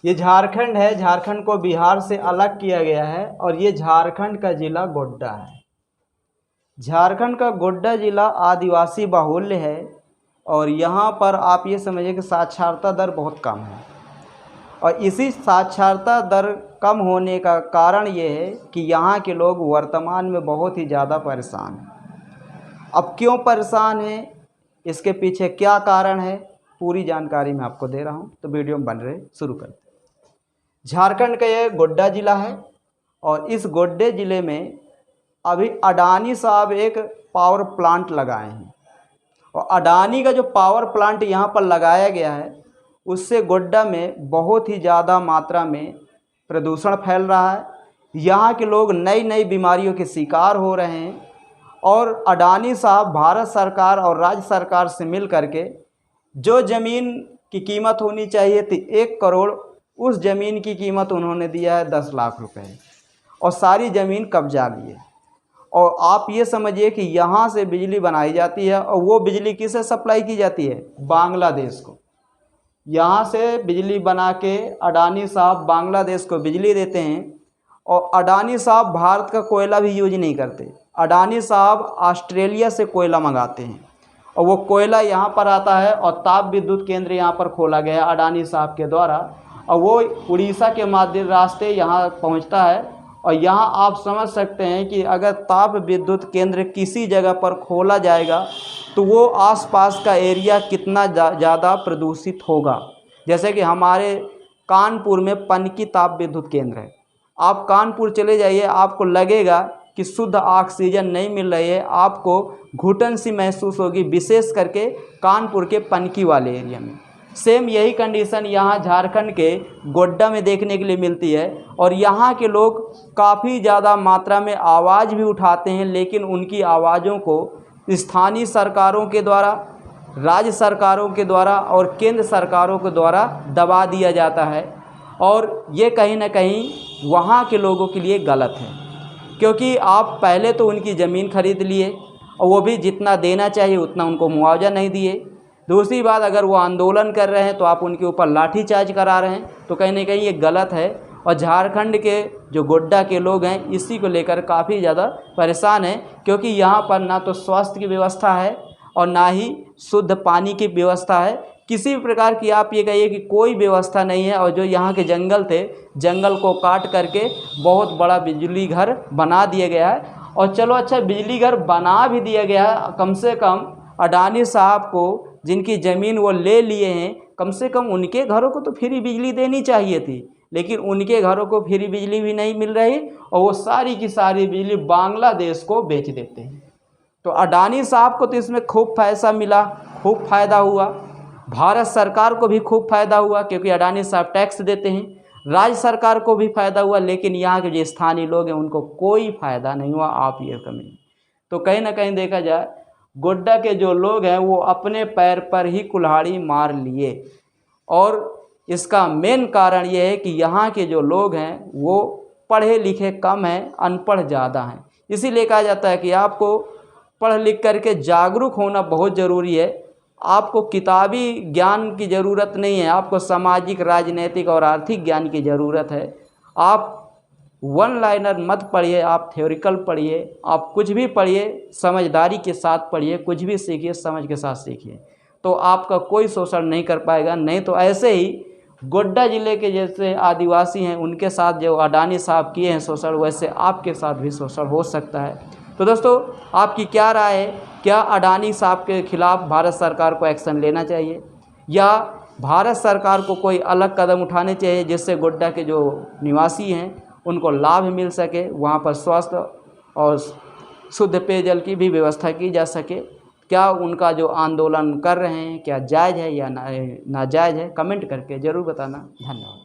ये झारखंड है, झारखंड को बिहार से अलग किया गया है और ये झारखंड का ज़िला गोड्डा है। झारखंड का गोड्डा ज़िला आदिवासी बाहुल्य है और यहाँ पर आप ये समझिए कि साक्षरता दर बहुत कम है और इसी साक्षरता दर कम होने का कारण ये है कि यहाँ के लोग वर्तमान में बहुत ही ज़्यादा परेशान हैं। अब क्यों परेशान हैं, इसके पीछे क्या कारण है, पूरी जानकारी मैं आपको दे रहा हूँ, तो वीडियो में बन रहे शुरू करते हैं। झारखंड का ये गोड्डा ज़िला है और इस गोड्डे ज़िले में अभी अडानी साहब एक पावर प्लांट लगाए हैं और अडानी का जो पावर प्लांट यहाँ पर लगाया गया है उससे गोड्डा में बहुत ही ज़्यादा मात्रा में प्रदूषण फैल रहा है। यहाँ के लोग नई नई बीमारियों के शिकार हो रहे हैं और अडानी साहब भारत सरकार और राज्य सरकार से मिल करके जो ज़मीन की कीमत होनी चाहिए थी 1 करोड़, उस ज़मीन की कीमत उन्होंने दिया है 10 लाख रुपए और सारी ज़मीन कब्जा लिए। और आप ये समझिए कि यहाँ से बिजली बनाई जाती है और वो बिजली किसे सप्लाई की जाती है, बांग्लादेश को। यहाँ से बिजली बना के अडानी साहब बांग्लादेश को बिजली देते हैं और अडानी साहब भारत का कोयला भी यूज नहीं करते। अडानी साहब ऑस्ट्रेलिया से कोयला मंगाते हैं और वो कोयला यहाँ पर आता है और ताप विद्युत केंद्र यहाँ पर खोला गया है अडानी साहब के द्वारा और वो उड़ीसा के माध्यम रास्ते यहाँ पहुँचता है। और यहाँ आप समझ सकते हैं कि अगर ताप विद्युत केंद्र किसी जगह पर खोला जाएगा तो वो आसपास का एरिया कितना ज़्यादा प्रदूषित होगा। जैसे कि हमारे कानपुर में पनकी ताप विद्युत केंद्र है। आप कानपुर चले जाइए, आपको लगेगा कि शुद्ध ऑक्सीजन नहीं मिल रही है, आपको घुटन सी महसूस होगी, विशेष करके कानपुर के पनकी वाले एरिया में। सेम यही कंडीशन यहाँ झारखंड के गोड्डा में देखने के लिए मिलती है और यहाँ के लोग काफ़ी ज़्यादा मात्रा में आवाज़ भी उठाते हैं, लेकिन उनकी आवाज़ों को स्थानीय सरकारों के द्वारा, राज्य सरकारों के द्वारा और केंद्र सरकारों के द्वारा दबा दिया जाता है। और ये कहीं ना कहीं वहाँ के लोगों के लिए गलत है, क्योंकि आप पहले तो उनकी ज़मीन खरीद लिए और वो भी जितना देना चाहिए उतना उनको मुआवजा नहीं दिए। दूसरी बात, अगर वो आंदोलन कर रहे हैं तो आप उनके ऊपर लाठीचार्ज करा रहे हैं, तो कहीं ना कहीं ये गलत है। और झारखंड के जो गोड्डा के लोग हैं इसी को लेकर काफ़ी ज़्यादा परेशान हैं, क्योंकि यहाँ पर ना तो स्वास्थ्य की व्यवस्था है और ना ही शुद्ध पानी की व्यवस्था है। किसी भी प्रकार की आप ये कहिए कि कोई व्यवस्था नहीं है। और जो यहाँ के जंगल थे, जंगल को काट करके बहुत बड़ा बिजली घर बना दिया गया है। और चलो अच्छा, बिजली घर बना भी दिया गया है, कम से कम अडानी साहब को जिनकी ज़मीन वो ले लिए हैं, कम से कम उनके घरों को तो फ्री बिजली देनी चाहिए थी, लेकिन उनके घरों को फ्री बिजली भी नहीं मिल रही और वो सारी की सारी बिजली बांग्लादेश को बेच देते हैं। तो अडानी साहब को तो इसमें खूब पैसा मिला, खूब फ़ायदा हुआ, भारत सरकार को भी खूब फ़ायदा हुआ क्योंकि अडानी साहब टैक्स देते हैं, राज्य सरकार को भी फ़ायदा हुआ, लेकिन यहाँ के जो स्थानीय लोग हैं उनको कोई फ़ायदा नहीं हुआ। आप ये कमी तो कहीं ना कहीं देखा जाए गोड्डा के जो लोग हैं वो अपने पैर पर ही कुल्हाड़ी मार लिए। और इसका मेन कारण ये है कि यहाँ के जो लोग हैं वो पढ़े लिखे कम हैं, अनपढ़ ज़्यादा हैं। इसीलिए कहा जाता है कि आपको पढ़ लिख करके जागरूक होना बहुत ज़रूरी है। आपको किताबी ज्ञान की ज़रूरत नहीं है, आपको सामाजिक, राजनीतिक और आर्थिक ज्ञान की ज़रूरत है। आप वन लाइनर मत पढ़िए, आप थ्योरिकल पढ़िए, आप कुछ भी पढ़िए, समझदारी के साथ पढ़िए, कुछ भी सीखिए समझ के साथ सीखिए, तो आपका कोई शोषण नहीं कर पाएगा। नहीं तो ऐसे ही गोड्डा ज़िले के जैसे आदिवासी हैं उनके साथ जो अडानी साहब किए हैं शोषण, वैसे आपके साथ भी शोषण हो सकता है। तो दोस्तों, आपकी क्या राय है? क्या अडानी साहब के खिलाफ़ भारत सरकार को एक्शन लेना चाहिए या भारत सरकार को कोई अलग कदम उठाने चाहिए जिससे गोड्डा के जो निवासी हैं उनको लाभ मिल सके, वहाँ पर स्वास्थ्य और शुद्ध पेयजल की भी व्यवस्था की जा सके? क्या उनका जो आंदोलन कर रहे हैं क्या जायज़ है या नाजायज़ है? कमेंट करके ज़रूर बताना। धन्यवाद।